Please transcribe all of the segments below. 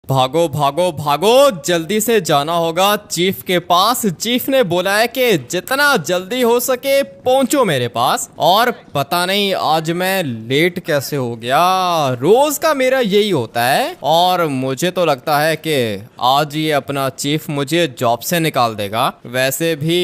भागो भागो भागो, जल्दी से जाना होगा चीफ के पास। चीफ ने बोला है कि जितना जल्दी हो सके पहुंचो मेरे पास। और पता नहीं आज मैं लेट कैसे हो गया, रोज का मेरा यही होता है। और मुझे तो लगता है कि आज ये अपना चीफ मुझे जॉब से निकाल देगा। वैसे भी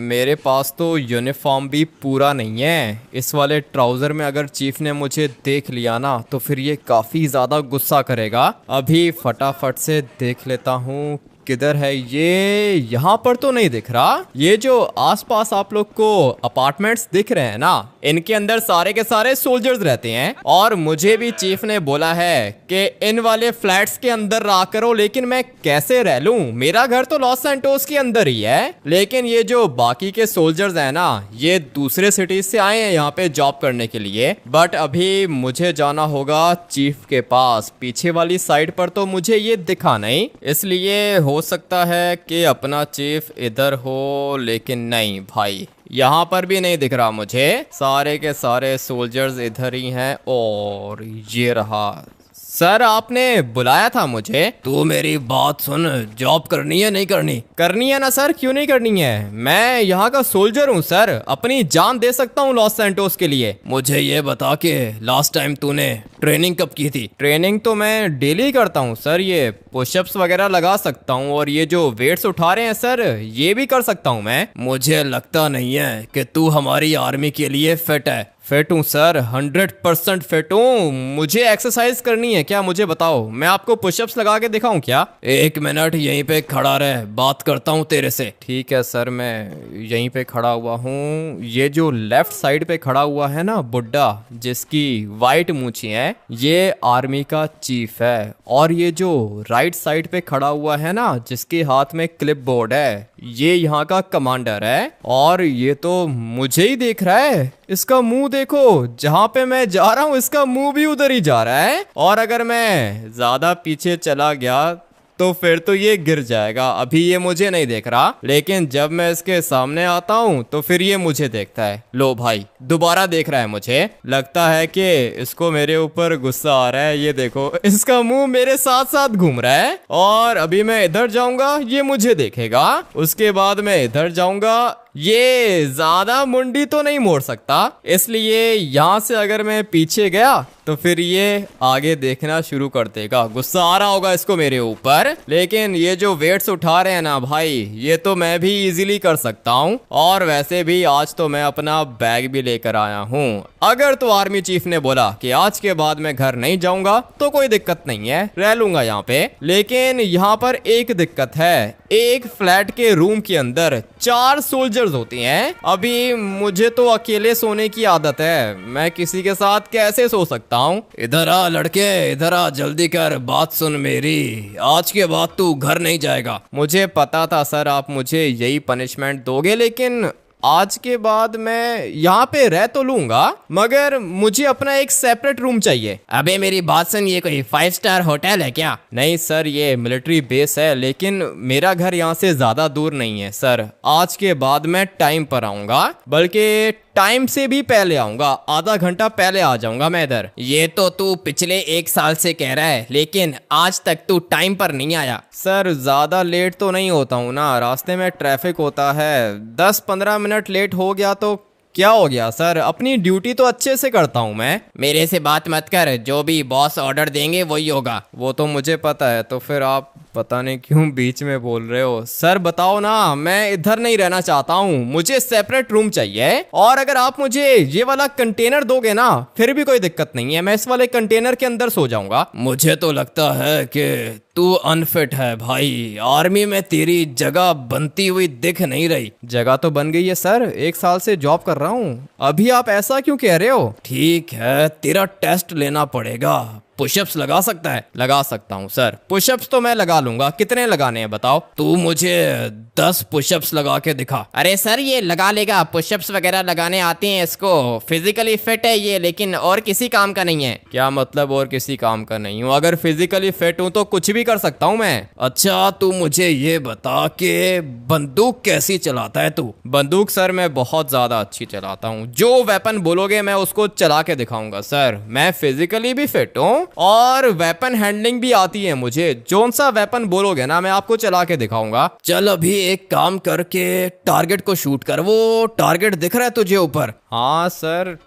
मेरे पास तो यूनिफॉर्म भी पूरा नहीं है। इस वाले ट्राउजर में अगर चीफ ने मुझे देख लिया ना तो फिर ये काफी ज्यादा गुस्सा करेगा। अभी फटाफट से देख लेता हूँ किधर है ये। यहाँ पर तो नहीं दिख रहा। ये जो आसपास आप लोग को अपार्टमेंट्स दिख रहे हैं ना, इनके अंदर सारे के सारे सोल्जर्स रहते हैं। और मुझे भी चीफ ने बोला है कि इन वाले फ्लैट्स के अंदर रहा करो, लेकिन मैं कैसे रह लूं? मेरा घर तो लॉस सैंटोस के अंदर ही है, लेकिन ये जो बाकी के सोल्जर्स हैं ना, ये दूसरे सिटीज से आए हैं यहाँ पे जॉब करने के लिए। बट अभी मुझे जाना होगा चीफ के पास। पीछे वाली साइड पर तो मुझे ये दिखा नहीं, इसलिए हो सकता है कि अपना चीफ इधर हो, लेकिन नहीं भाई, यहाँ पर भी नहीं दिख रहा मुझे। सारे के सारे सोल्जर्स इधर ही हैं। और ये रहा। सर आपने बुलाया था मुझे। तू मेरी बात सुन, जॉब करनी है नहीं करनी? करनी है ना सर, क्यों नहीं करनी है? मैं यहाँ का सोल्जर हूँ सर, अपनी जान दे सकता हूँ लॉस सैंटोस के लिए। मुझे ये बता के लास्ट टाइम तूने ट्रेनिंग कब की थी? ट्रेनिंग तो मैं डेली करता हूँ सर, ये पुशअप्स वगैरह लगा सकता हूँ, और ये जो वेट्स उठा रहे हैं सर, ये भी कर सकता हूँ मैं। मुझे लगता नहीं है कि तू हमारी आर्मी के लिए फिट है। फिट हूँ सर, 100% फिट हूँ। मुझे एक्सरसाइज करनी है क्या, मुझे बताओ, मैं आपको पुशअप्स लगा के दिखाऊं क्या? 1 मिनट यहीं पे खड़ा रह, बात करता हूँ तेरे से। ठीक है सर, मैं यहीं पे खड़ा हुआ हूँ। ये जो लेफ्ट साइड पे खड़ा हुआ है ना बुड्ढा, जिसकी वाइट मूछी है, ये आर्मी का चीफ है। और ये जो राइट साइड पे खड़ा हुआ है ना, जिसके हाथ में क्लिप बोर्ड है, ये यहाँ का कमांडर है। और ये तो मुझे ही देख रहा है। इसका मुंह देखो, जहां पे मैं जा रहा हूं इसका मुंह भी उधर ही जा रहा है। और अगर मैं ज्यादा पीछे चला गया तो फिर तो ये गिर जाएगा। अभी ये मुझे नहीं देख रहा, लेकिन जब मैं इसके सामने आता हूँ तो फिर ये मुझे देखता है। लो भाई, दोबारा देख रहा है मुझे। लगता है कि इसको मेरे ऊपर गुस्सा आ रहा है। ये देखो, इसका मुंह मेरे साथ साथ घूम रहा है। और अभी मैं इधर जाऊंगा, ये मुझे देखेगा। उसके बाद मैं इधर जाऊंगा, ये ज्यादा मुंडी तो नहीं मोड़ सकता, इसलिए यहाँ से अगर मैं पीछे गया तो फिर ये आगे देखना शुरू कर देगा। गुस्सा आ रहा होगा इसको मेरे ऊपर। लेकिन ये जो वेट्स उठा रहे हैं ना भाई, ये तो मैं भी इजीली कर सकता हूँ। और वैसे भी आज तो मैं अपना बैग भी लेकर आया हूँ। अगर तो आर्मी चीफ ने बोला कि आज के बाद मैं घर नहीं जाऊंगा तो कोई दिक्कत नहीं है, रह लूंगा यहाँ पे। लेकिन यहाँ पर एक दिक्कत है, एक फ्लैट के रूम के अंदर 4 सोल्जर्स होती हैं। अभी मुझे तो अकेले सोने की आदत है, मैं किसी के साथ कैसे सो सकता हूँ? इधर आ लड़के, इधर आ, जल्दी कर, बात सुन मेरी। आज के बाद तू घर नहीं जाएगा। मुझे पता था सर आप मुझे यही पनिशमेंट दोगे, लेकिन आज के बाद मैं यहाँ पे रह तो लूंगा, मगर मुझे अपना एक सेपरेट रूम चाहिए। अबे मेरी बात सुन, ये कोई 5 स्टार होटल है क्या? नहीं सर, ये मिलिट्री बेस है, लेकिन मेरा घर यहाँ से ज्यादा दूर नहीं है सर। आज के बाद मैं टाइम पर आऊंगा, बल्कि टाइम से भी पहले आऊंगा, आधा घंटा पहले आ जाऊंगा मैं इधर। ये तो तू पिछले 1 साल से कह रहा है, लेकिन आज तक तू टाइम पर नहीं आया। सर ज्यादा लेट तो नहीं होता हूँ ना, रास्ते में ट्रैफिक होता है। 10-15 मिनट लेट हो गया तो क्या हो गया सर, अपनी ड्यूटी तो अच्छे से करता हूँ मैं। मेरे से बात मत कर, जो भी बॉस ऑर्डर देंगे वही होगा। वो तो मुझे पता है, तो फिर आप पता नहीं क्यों बीच में बोल रहे हो। सर बताओ ना, मैं इधर नहीं रहना चाहता हूँ, मुझे सेपरेट रूम चाहिए। और अगर आप मुझे ये वाला कंटेनर दोगे ना फिर भी कोई दिक्कत नहीं है, मैं इस वाले कंटेनर के अंदर सो जाऊंगा। मुझे तो लगता है कि तू अनफिट है भाई, आर्मी में तेरी जगह बनती हुई दिख नहीं रही। जगह तो बन गई है सर, 1 साल से जॉब कर रहा हूँ। अभी आप ऐसा क्यों कह रहे हो? ठीक है, तेरा टेस्ट लेना पड़ेगा। पुशअप्स लगा सकता है? लगा सकता हूँ सर, पुशअप्स तो मैं लगा लूंगा। कितने लगाने हैं बताओ? तू मुझे 10 पुशअप्स लगा के दिखा। अरे सर ये लगा लेगा, पुशअप्स वगैरह लगाने आते हैं इसको, फिजिकली फिट है ये, लेकिन और किसी काम का नहीं है। क्या मतलब और किसी काम का नहीं हूँ? अगर फिजिकली फिट हूँ तो कुछ भी कर सकता हूँ मैं। अच्छा तू मुझे ये बता कि बंदूक कैसी चलाता है तू? बंदूक सर मैं बहुत ज्यादा अच्छी चलाता हूँ, जो वेपन बोलोगे मैं उसको चला के दिखाऊंगा सर। मैं फिजिकली भी फिट हूँ और वेपन हैंडलिंग भी आती है मुझे। जोन सा वेपन बोलोगे ना मैं आपको चला के दिखाऊंगा। चल अभी एक काम करके टारगेट को शूट कर। वो टारगेट दिख रहा है तुझे ऊपर? हाँ सर,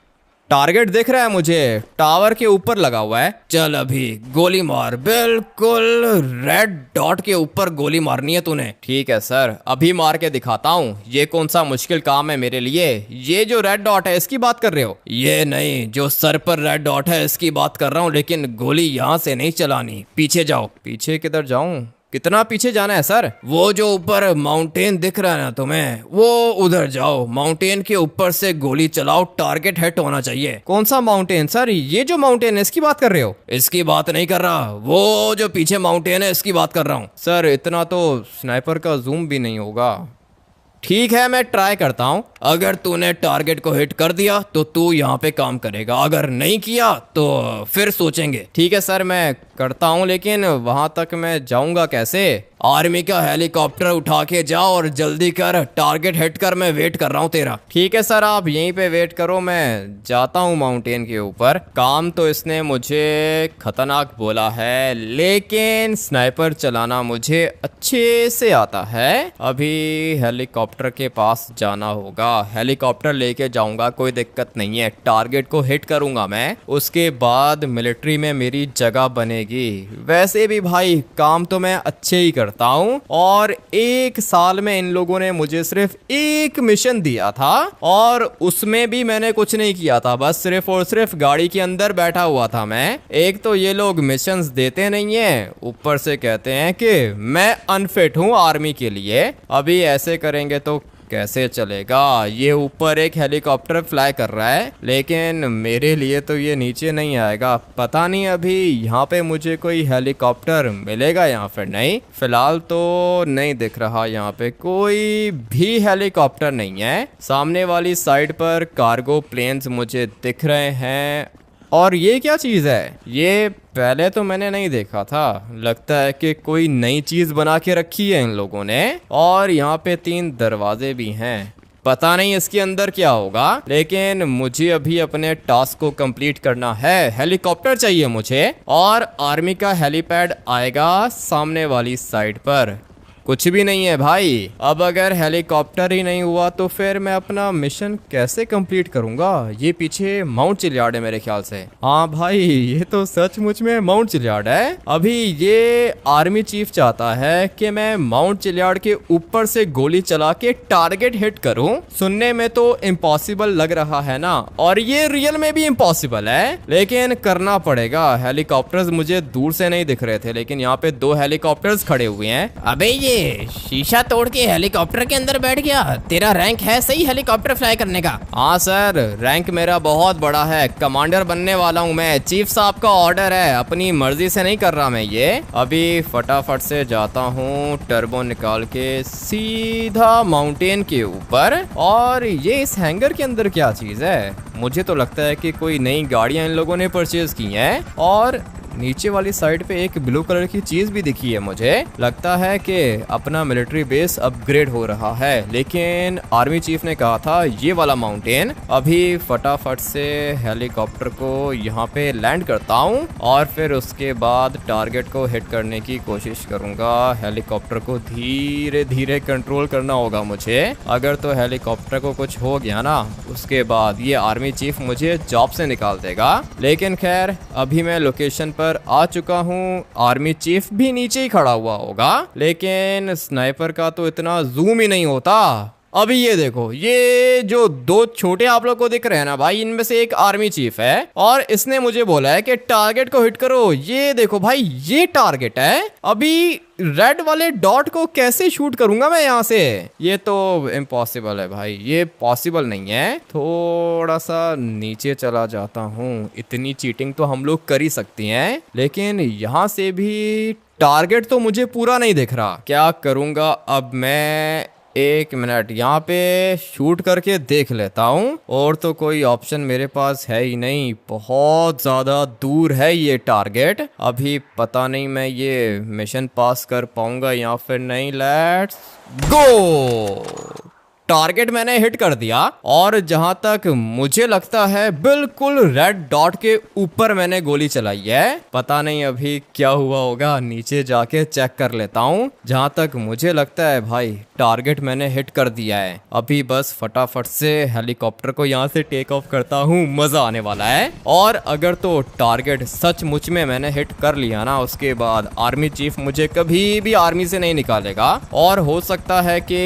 टारगेट दिख रहा है मुझे, टावर के ऊपर लगा हुआ है। चल अभी गोली मार, बिल्कुल रेड डॉट के ऊपर गोली मारनी है तूने। ठीक है सर, अभी मार के दिखाता हूँ। ये कौन सा मुश्किल काम है मेरे लिए? ये जो रेड डॉट है इसकी बात कर रहे हो? ये नहीं, जो सर पर रेड डॉट है इसकी बात कर रहा हूँ, लेकिन गोली यहाँ से नहीं चलानी। पीछे जाओ। पीछे किधर जाऊँ? कितना पीछे जाना है सर? वो जो ऊपर माउंटेन दिख रहा है ना तुम्हें, वो उधर जाओ। माउंटेन के ऊपर से गोली चलाओ, टारगेट हिट होना चाहिए। कौन सा माउंटेन सर? ये जो माउंटेन है इसकी बात कर रहे हो? इसकी बात नहीं कर रहा, वो जो पीछे माउंटेन है इसकी बात कर रहा हूँ। सर इतना तो स्नाइपर का जूम भी नहीं होगा। ठीक है, मैं ट्राई करता हूँ। अगर तूने टारगेट को हिट कर दिया तो तू यहाँ पे काम करेगा, अगर नहीं किया तो फिर सोचेंगे। ठीक है सर, मैं करता हूँ, लेकिन वहां तक मैं जाऊंगा कैसे? आर्मी का हेलीकॉप्टर उठा के जाओ और जल्दी कर, टारगेट हिट कर। मैं वेट कर रहा हूँ तेरा। ठीक है सर, आप यहीं पे वेट करो, मैं जाता हूँ माउंटेन के ऊपर। काम तो इसने मुझे खतरनाक बोला है, लेकिन स्नाइपर चलाना मुझे अच्छे से आता है। अभी हेलीकॉप्टर के पास जाना होगा, हेलीकॉप्टर लेके जाऊंगा, कोई दिक्कत नहीं है। टारगेट को हिट करूंगा मैं, उसके बाद मिलिट्री में मेरी जगह बनेगी। वैसे भी भाई काम तो मैं अच्छे ही करता हूँ, और 1 साल में इन लोगों ने मुझे सिर्फ एक मिशन दिया था, और उसमें भी मैंने कुछ नहीं किया था, बस सिर्फ और सिर्फ गाड़ी के अंदर बैठा हुआ था मैं। एक तो ये लोग मिशंस देते नहीं है, ऊपर से कहते हैं कि मैं अनफिट हूँ आर्मी के लिए। अभी ऐसे करेंगे तो कैसे चलेगा? ये ऊपर एक हेलीकॉप्टर फ्लाई कर रहा है, लेकिन मेरे लिए तो ये नीचे नहीं आएगा। पता नहीं अभी यहाँ पे मुझे कोई हेलीकॉप्टर मिलेगा या फिर नहीं। फिलहाल तो नहीं दिख रहा यहाँ पे कोई भी हेलीकॉप्टर नहीं है। सामने वाली साइड पर कार्गो प्लेन्स मुझे दिख रहे हैं। और ये क्या चीज़ है? ये पहले तो मैंने नहीं देखा था, लगता है कि कोई नई चीज़ बना के रखी है इन लोगों ने। और यहाँ पे 3 दरवाजे भी हैं, पता नहीं इसके अंदर क्या होगा, लेकिन मुझे अभी अपने टास्क को कंप्लीट करना है। हेलीकॉप्टर चाहिए मुझे, और आर्मी का हेलीपैड आएगा सामने वाली साइड पर। कुछ भी नहीं है भाई। अब अगर हेलीकॉप्टर ही नहीं हुआ तो फिर मैं अपना मिशन कैसे कंप्लीट करूंगा? ये पीछे माउंट चिलियार्ड है मेरे ख्याल से। हाँ भाई, ये तो सचमुच में माउंट चिलियार्ड है। अभी ये आर्मी चीफ चाहता है कि मैं माउंट चिलियार्ड के ऊपर से गोली चला के टारगेट हिट करूं। सुनने में तो इम्पॉसिबल लग रहा है ना, और ये रियल में भी इम्पॉसिबल है, लेकिन करना पड़ेगा। हेलीकॉप्टर्स मुझे दूर से नहीं दिख रहे थे, लेकिन यहाँ पे 2 हेलीकॉप्टर्स खड़े हुए हैं। अबे ये शीशा तोड़ के हेलीकॉप्टर के अंदर बैठ गया। तेरा रैंक है सही हेलीकॉप्टर फ्लाई करने का? हाँ सर, रैंक मेरा बहुत बड़ा है, कमांडर बनने वाला हूँ मैं। चीफ साहब का ऑर्डर है, अपनी मर्जी से नहीं कर रहा मैं ये। अभी फटाफट से जाता हूँ, टर्बो निकाल के सीधा माउंटेन के ऊपर। और ये इस हैंगर के अंदर क्या चीज है? मुझे तो लगता है कि कोई नई गाड़ियां इन लोगों ने परचेज की हैं। और नीचे वाली साइड पे एक ब्लू कलर की चीज भी दिखी है मुझे। लगता है कि अपना मिलिट्री बेस अपग्रेड हो रहा है, लेकिन आर्मी चीफ ने कहा था ये वाला माउंटेन। अभी फटाफट से हेलीकॉप्टर को यहाँ पे लैंड करता हूँ, और फिर उसके बाद टारगेट को हिट करने की कोशिश करूंगा। हेलीकॉप्टर को धीरे धीरे कंट्रोल करना होगा मुझे, अगर तो हेलीकॉप्टर को कुछ हो गया ना, उसके बाद ये आर्मी चीफ मुझे जॉब से निकाल देगा। लेकिन खैर, अभी मैं लोकेशन पर आ चुका हूँ। आर्मी चीफ भी नीचे ही खड़ा हुआ होगा, लेकिन स्नाइपर का तो इतना जूम ही नहीं होता। अभी ये देखो, ये जो 2 छोटे आप लोग को दिख रहे हैं ना भाई, इनमें से एक आर्मी चीफ है, और इसने मुझे बोला है कि टारगेट को हिट करो। ये देखो भाई, ये टारगेट है। अभी रेड वाले डॉट को कैसे शूट करूंगा मैं यहाँ से? ये तो इम्पॉसिबल है भाई, ये पॉसिबल नहीं है। थोड़ा सा नीचे चला जाता हूँ, इतनी चीटिंग तो हम लोग कर ही सकती हैं, लेकिन यहाँ से भी टारगेट तो मुझे पूरा नहीं दिख रहा। क्या करूंगा अब मैं? 1 मिनट, यहाँ पे शूट करके देख लेता हूँ। और तो कोई ऑप्शन मेरे पास है ही नहीं, बहुत ज़्यादा दूर है ये टारगेट। अभी पता नहीं मैं ये मिशन पास कर पाऊंगा या फिर नहीं। Let's go. टारगेट मैंने हिट कर दिया और जहां तक मुझे लगता है बिल्कुल रेड डॉट के ऊपर मैंने गोली चलाई है। पता नहीं अभी क्या हुआ होगा, नीचे जाके चेक कर लेता हूँ। जहां तक मुझे लगता है भाई टारगेट मैंने हिट कर दिया है। अभी बस फटाफट से हेलीकॉप्टर को यहाँ से टेक ऑफ करता हूँ, मजा आने वाला है। और अगर तो टारगेट सचमुच में मैंने हिट कर लिया ना, उसके बाद आर्मी चीफ मुझे कभी भी आर्मी से नहीं निकालेगा और हो सकता है कि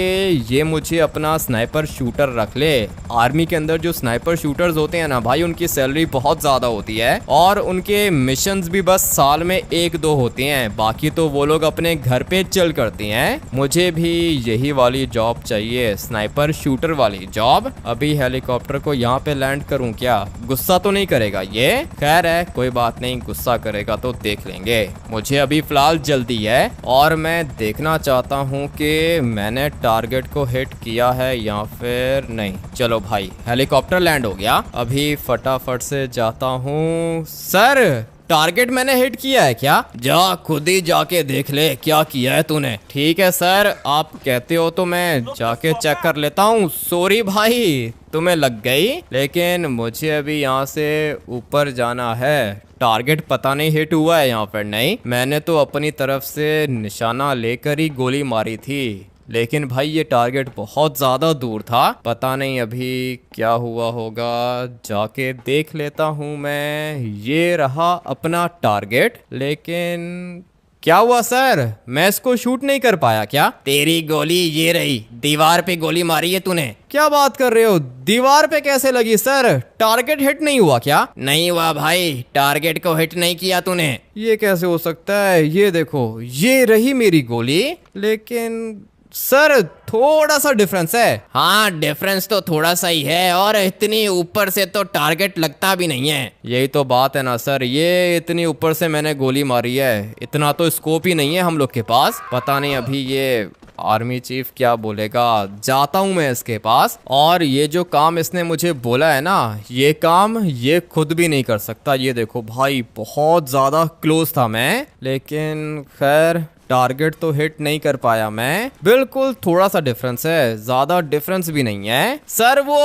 ये मुझे अपना स्नाइपर शूटर रख ले। आर्मी के अंदर जो स्नाइपर शूटर्स होते हैं ना भाई, उनकी सैलरी बहुत ज्यादा होती है और उनके मिशंस भी बस साल में 1-2 होते हैं, बाकी तो वो लोग अपने घर पे चल करते हैं। मुझे भी यही वाली जॉब चाहिए, स्नाइपर शूटर वाली जॉब। अभी हेलीकॉप्टर को यहाँ पे लैंड करूँ क्या? गुस्सा तो नहीं करेगा ये? खैर है, कोई बात नहीं, गुस्सा करेगा तो देख लेंगे। मुझे अभी फिलहाल जल्दी है और मैं देखना चाहता हूँ कि मैंने टारगेट को हिट किया है या फिर नहीं। चलो भाई हेलीकॉप्टर लैंड हो गया। अभी फटाफट से जाता हूँ। सर टारगेट मैंने हिट किया है क्या? जा खुद ही जाके देख ले क्या किया है तूने। ठीक है सर, आप कहते हो तो मैं जाके चेक कर लेता हूँ। सॉरी भाई तुम्हें लग गई, लेकिन मुझे अभी यहाँ से ऊपर जाना है। टारगेट पता नहीं हिट हुआ है यहाँ पर। नहीं, मैंने तो अपनी तरफ से निशाना लेकर ही गोली मारी थी, लेकिन भाई ये टारगेट बहुत ज़्यादा दूर था। पता नहीं अभी क्या हुआ होगा, जाके देख लेता हूँ मैं। ये रहा अपना टारगेट, लेकिन क्या हुआ सर? मैं इसको शूट नहीं कर पाया क्या? तेरी गोली ये रही, दीवार पे गोली मारी है तूने। क्या बात कर रहे हो? दीवार पे कैसे लगी सर? टारगेट हिट नहीं हुआ क्या? नहीं हुआ भाई, टारगेट को हिट नहीं किया तूने। ये कैसे हो सकता है? ये देखो, ये रही मेरी गोली, लेकिन सर थोड़ा सा डिफरेंस है। हाँ डिफरेंस तो थोड़ा सा ही है, और इतनी ऊपर से तो टारगेट लगता भी नहीं है। यही तो बात है ना सर, ये इतनी ऊपर से मैंने गोली मारी है, इतना तो स्कोप ही नहीं है हम लोग के पास। पता नहीं अभी ये आर्मी चीफ क्या बोलेगा। जाता हूँ मैं इसके पास, और ये जो काम इसने मुझे बोला है ना, ये काम ये खुद भी नहीं कर सकता। ये देखो भाई बहुत ज्यादा क्लोज था मैं, लेकिन खैर टारगेट तो हिट नहीं कर पाया मैं। बिल्कुल थोड़ा सा डिफरेंस है, ज्यादा डिफरेंस भी नहीं है सर। वो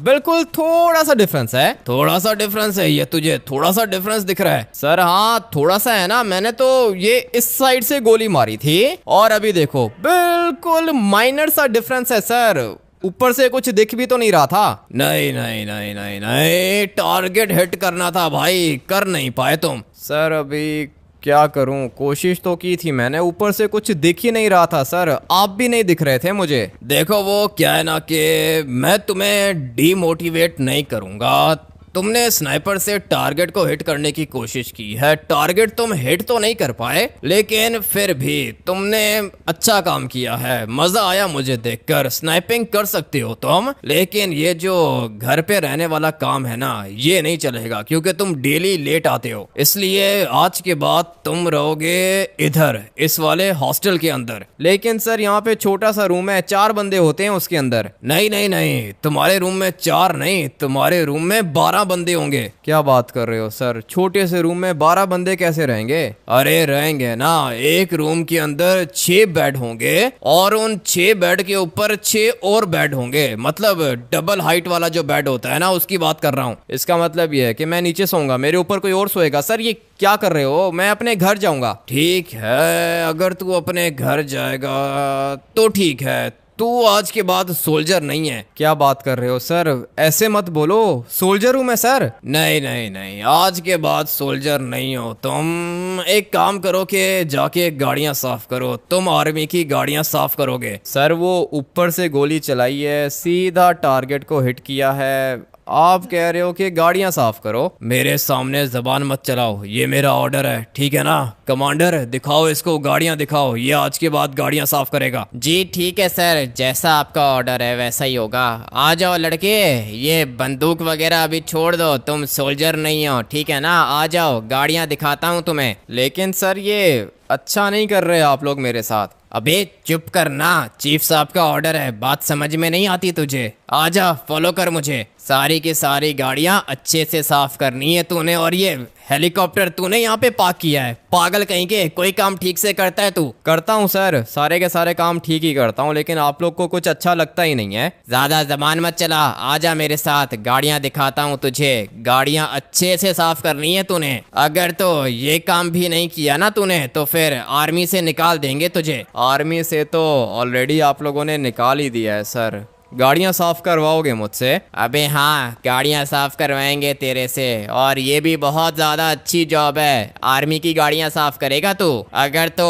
बिल्कुल थोड़ा सा डिफरेंस है। थोड़ा सा डिफरेंस है? ये तुझे थोड़ा सा डिफरेंस दिख रहा है? सर हाँ थोड़ा सा है ना, मैंने तो ये इस साइड से गोली मारी थी, और अभी देखो बिल्कुल माइनर सा डिफरेंस है सर। ऊपर से कुछ दिख भी तो नहीं रहा था। नहीं नहीं नहीं नहीं नहीं, टारगेट हिट करना था भाई, कर नहीं पाए तुम। सर अभी क्या करूं, कोशिश तो की थी मैंने, ऊपर से कुछ दिख ही नहीं रहा था सर। आप भी नहीं दिख रहे थे मुझे। देखो वो क्या है ना कि मैं तुम्हें डीमोटिवेट नहीं करूंगा। तुमने स्नाइपर से टारगेट को हिट करने की कोशिश की है, टारगेट तुम हिट तो नहीं कर पाए, लेकिन फिर भी तुमने अच्छा काम किया है। मजा आया मुझे देखकर। स्नाइपिंग कर सकते हो तुम, लेकिन ये जो घर पे रहने वाला काम है ना, ये नहीं चलेगा, क्योंकि तुम डेली लेट आते हो। इसलिए आज के बाद तुम रहोगे इधर इस वाले हॉस्टल के अंदर। लेकिन सर यहाँ पे छोटा सा रूम है, 4 बंदे होते हैं उसके अंदर। नहीं नहीं नहीं, तुम्हारे रूम में 4 नहीं, तुम्हारे रूम में 12 बंदे होंगे। क्या बात कर रहे हो सर? छोटे से रूम में 12 बंदे कैसे रहेंगे? अरे रहेंगे ना, एक रूम के अंदर 6 बेड होंगे, और उन 6 बेड के ऊपर 6 और बेड होंगे। मतलब डबल हाइट वाला जो बेड होता है ना, उसकी बात कर रहा हूँ। इसका मतलब ये है कि मैं नीचे सोऊंगा, मेरे ऊपर कोई और सोएगा। सर ये क्या कर रहे हो? मैं अपने घर जाऊंगा। ठीक है, अगर तू अपने घर जाएगा तो ठीक है, तू आज के बाद सोल्जर नहीं है। क्या बात कर रहे हो सर? ऐसे मत बोलो, सोल्जर हूँ मैं सर। नहीं नहीं नहीं, आज के बाद सोल्जर नहीं हो तुम। एक काम करो कि जाके गाड़ियां साफ करो, तुम आर्मी की गाड़ियां साफ करोगे। सर वो ऊपर से गोली चलाई है, सीधा टारगेट को हिट किया है। आप कह रहे हो कि गाड़ियां साफ करो? मेरे सामने जबान मत चलाओ, ये मेरा ऑर्डर है, ठीक है ना? कमांडर दिखाओ इसको, गाड़ियां दिखाओ, ये आज के बाद गाड़ियां साफ करेगा। जी ठीक है सर, जैसा आपका ऑर्डर है वैसा ही होगा। आ जाओ लड़के, ये बंदूक वगैरह अभी छोड़ दो, तुम सोल्जर नहीं हो, ठीक है ना? आ जाओ, गाड़ियां दिखाता हूँ तुम्हें। लेकिन सर ये अच्छा नहीं कर रहे आप लोग मेरे साथ। अबे चुप करना, चीफ साहब का ऑर्डर है, बात समझ में नहीं आती तुझे? आजा फॉलो कर मुझे। सारी की सारी गाड़ियां अच्छे से साफ करनी है तूने, और ये हेलीकॉप्टर तूने यहाँ पे पार्क किया है? पागल कहीं के, कोई काम ठीक से करता है तू? करता हूँ सर, सारे के सारे काम ठीक ही करता हूँ, लेकिन आप लोग को कुछ अच्छा लगता ही नहीं है। ज्यादा जबान मत चला, आजा मेरे साथ, गाड़ियाँ दिखाता हूँ तुझे। गाड़ियाँ अच्छे से साफ करनी है तूने। अगर तो ये काम भी नहीं किया ना तूने तो फिर आर्मी से निकाल देंगे तुझे। आर्मी से तो ऑलरेडी आप लोगों ने निकाल ही दिया है सर। गाड़ियाँ साफ करवाओगे मुझसे? अबे हाँ, गाड़ियाँ साफ करवाएंगे तेरे से, और ये भी बहुत ज़्यादा अच्छी जॉब है। आर्मी की गाड़ियाँ साफ करेगा तू। अगर तो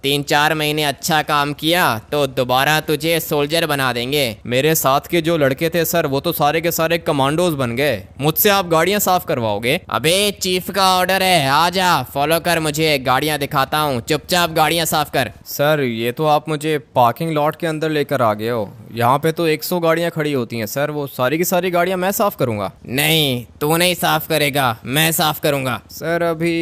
3-4 महीने अच्छा काम किया तो दोबारा तुझे सोल्जर बना देंगे। मेरे साथ के जो लड़के थे सर, वो तो सारे के सारे कमांडोज बन गए। मुझसे आप गाड़ियाँ साफ करवाओगे? अबे चीफ का ऑर्डर है, आजा फॉलो कर मुझे, गाड़ियाँ दिखाता हूँ, चुपचाप गाड़ियाँ साफ कर। सर ये तो आप मुझे पार्किंग लॉट के अंदर लेकर आ गए हो। यहाँ पे तो 100 गाड़ियाँ खड़ी होती हैं सर, वो सारी की सारी गाड़ियाँ मैं साफ करूँगा? नहीं, तू नहीं साफ करेगा, मैं साफ करूँगा। सर अभी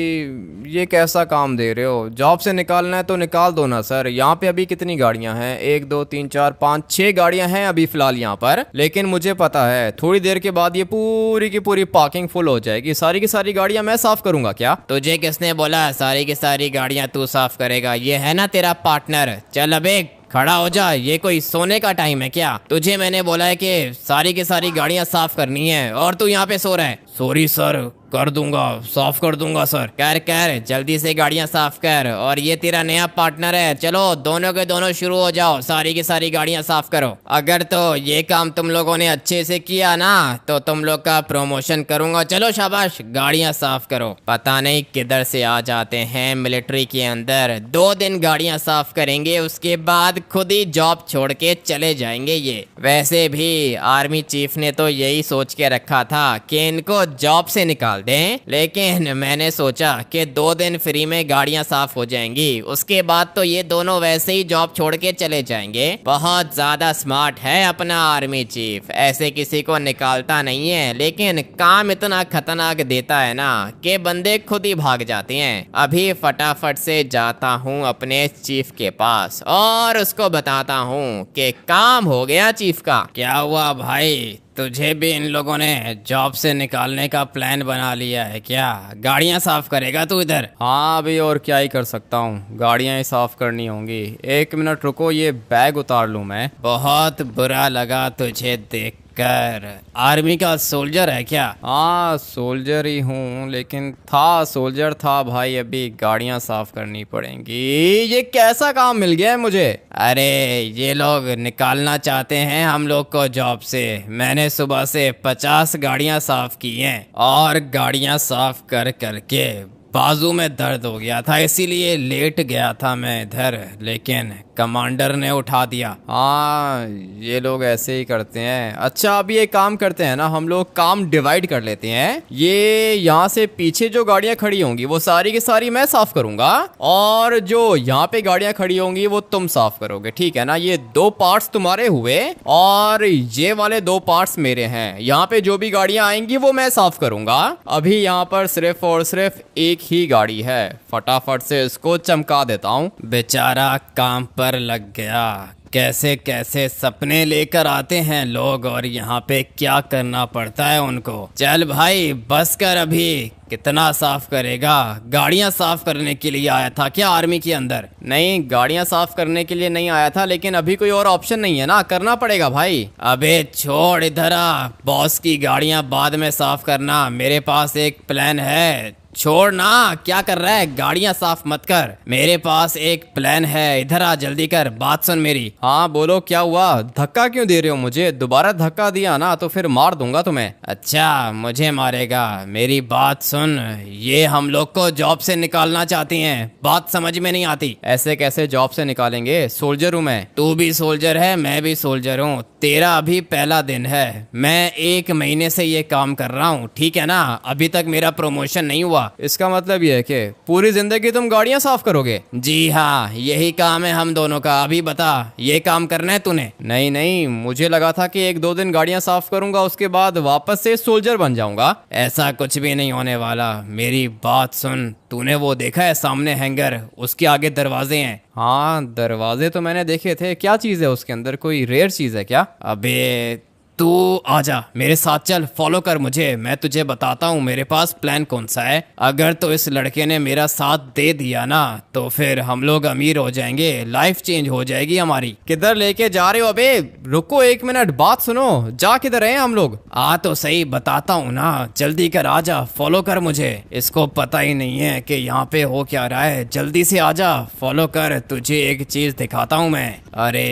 ये कैसा काम दे रहे हो? जॉब से निकालना है तो निकाल दो ना सर। यहाँ पे अभी कितनी गाड़ियाँ हैं? 1 2 3 4 5 6 गाड़ियाँ हैं अभी फिलहाल यहाँ पर, लेकिन मुझे पता है थोड़ी देर के बाद ये पूरी की पूरी पार्किंग फुल हो जाएगी। सारी की सारी गाड़ियाँ मैं साफ करूँगा क्या? तुझे किसने बोला सारी की सारी गाड़ियाँ तू साफ करेगा? ये है ना तेरा पार्टनर। चल अबे खड़ा हो जा, ये कोई सोने का टाइम है क्या? तुझे मैंने बोला है कि सारी की सारी गाड़ियाँ साफ करनी है और तू यहाँ पे सो रहा है। सॉरी सर, कर दूंगा, साफ कर दूंगा सर। कर कर, जल्दी से गाड़ियाँ साफ कर। और ये तेरा नया पार्टनर है, चलो दोनों के दोनों शुरू हो जाओ, सारी की सारी गाड़ियाँ साफ करो। अगर तो ये काम तुम लोगों ने अच्छे से किया ना तो तुम लोग का प्रमोशन करूंगा। चलो शाबाश, गाड़ियाँ साफ करो। पता नहीं किधर से आ जाते हैं मिलिट्री के अंदर। 2 दिन गाड़ियाँ साफ करेंगे, उसके बाद खुद ही जॉब छोड़ के चले जाएंगे ये। वैसे भी आर्मी चीफ ने तो यही सोच के रखा था कि इनको जॉब से निकाल दें, लेकिन मैंने सोचा कि 2 दिन फ्री में गाड़ियां साफ हो जाएंगी, उसके बाद तो ये दोनों वैसे ही जॉब छोड़ के चले जाएंगे। बहुत ज्यादा स्मार्ट है अपना आर्मी चीफ, ऐसे किसी को निकालता नहीं है, लेकिन काम इतना खतरनाक देता है ना कि बंदे खुद ही भाग जाते हैं। अभी फटाफट से जाता हूँ अपने चीफ के पास और उसको बताता हूँ कि काम हो गया चीफ का। क्या हुआ भाई, तुझे भी इन लोगों ने जॉब से निकालने का प्लान बना लिया है क्या? गाड़ियां साफ करेगा तू इधर? हाँ अभी और क्या ही कर सकता हूँ, गाड़ियाँ ही साफ करनी होंगी। 1 मिनट रुको, ये बैग उतार लूँ मैं। बहुत बुरा लगा तुझे देख कर। आर्मी का सोल्जर है क्या? हाँ सोल्जर ही हूँ, लेकिन था सोल्जर था भाई, अभी गाड़ियाँ साफ करनी पड़ेंगी। ये कैसा काम मिल गया है मुझे? अरे ये लोग निकालना चाहते हैं हम लोग को जॉब से। मैंने सुबह से 50 गाड़ियाँ साफ की हैं और गाड़ियाँ साफ कर करके बाजू में दर्द हो गया था, इसीलिए लेट गया था मैं इधर, लेकिन कमांडर ने उठा दिया। हाँ ये लोग ऐसे ही करते हैं। अच्छा अभी एक काम करते हैं ना, हम लोग काम डिवाइड कर लेते हैं। ये यहाँ से पीछे जो गाड़ियाँ खड़ी होंगी वो सारी की सारी मैं साफ करूंगा, और जो यहाँ पे गाड़ियाँ खड़ी होंगी वो तुम साफ करोगे, ठीक है ना? ये 2 पार्ट्स तुम्हारे हुए और ये वाले 2 पार्ट्स मेरे हैं। यहाँ पे जो भी गाड़ियाँ आएंगी वो मैं साफ करूंगा। अभी यहाँ पर सिर्फ और सिर्फ एक ही गाड़ी है, फटाफट से इसको चमका देता हूँ। बेचारा काम पर लग गया। कैसे कैसे सपने लेकर आते हैं लोग और यहाँ पे क्या करना पड़ता है उनको। चल भाई बस कर, अभी कितना साफ करेगा? गाड़ियाँ साफ करने के लिए आया था क्या आर्मी के अंदर? नहीं गाड़ियाँ साफ करने के लिए नहीं आया था, लेकिन अभी कोई और ऑप्शन नहीं है ना, करना पड़ेगा भाई। अबे छोड़ इधर आ, बॉस की गाड़ियाँ बाद में साफ करना, मेरे पास एक प्लान है। छोड़ ना, क्या कर रहा है? गाड़ियाँ साफ मत कर, मेरे पास एक प्लान है, इधर आ जल्दी कर, बात सुन मेरी। हाँ बोलो क्या हुआ? धक्का क्यों दे रहे हो मुझे? दोबारा धक्का दिया ना तो फिर मार दूंगा तुम्हें। अच्छा मुझे मारेगा? मेरी बात सुन, ये हम लोग को जॉब से निकालना चाहती हैं, बात समझ में नहीं आती? ऐसे कैसे जॉब से निकालेंगे? सोल्जर हूँ मैं। तू भी सोल्जर है, मैं भी सोल्जर हूँ। तेरा अभी पहला दिन है, मैं 1 महीने से ये काम कर रहा हूँ, ठीक है ना? अभी तक मेरा प्रमोशन नहीं हुआ। इसका मतलब ये है कि पूरी जिंदगी तुम गाड़ियां साफ करोगे? जी हाँ, यही काम है हम दोनों का। अभी बता, ये काम करना है तूने? नहीं नहीं, मुझे लगा था कि 1-2 दिन गाड़ियां साफ करूंगा, उसके बाद वापस से सोल्जर बन जाऊंगा। ऐसा कुछ भी नहीं होने वाला, मेरी बात सुन। तूने वो देखा है सामने हैंगर, उसके आगे दरवाजे हैं। हाँ दरवाजे तो मैंने देखे थे, क्या चीज है उसके अंदर? कोई रेयर चीज है क्या? अबे तू आजा मेरे साथ चल, फॉलो कर मुझे, मैं तुझे बताता हूँ मेरे पास प्लान कौन सा है। अगर तो इस लड़के ने मेरा साथ दे दिया ना तो फिर हम लोग अमीर हो जाएंगे, लाइफ चेंज हो जाएगी हमारी। किधर लेके जा रहे हो? अबे रुको 1 मिनट, बात सुनो, जा किधर रहे हैं हम लोग? आ तो सही, बताता हूँ ना, जल्दी कर, आजा, फॉलो कर मुझे। इसको पता ही नहीं है कि यहाँ पे हो क्या रहा है, जल्दी से आजा, फॉलो कर, तुझे एक चीज दिखाता हूँ मैं। अरे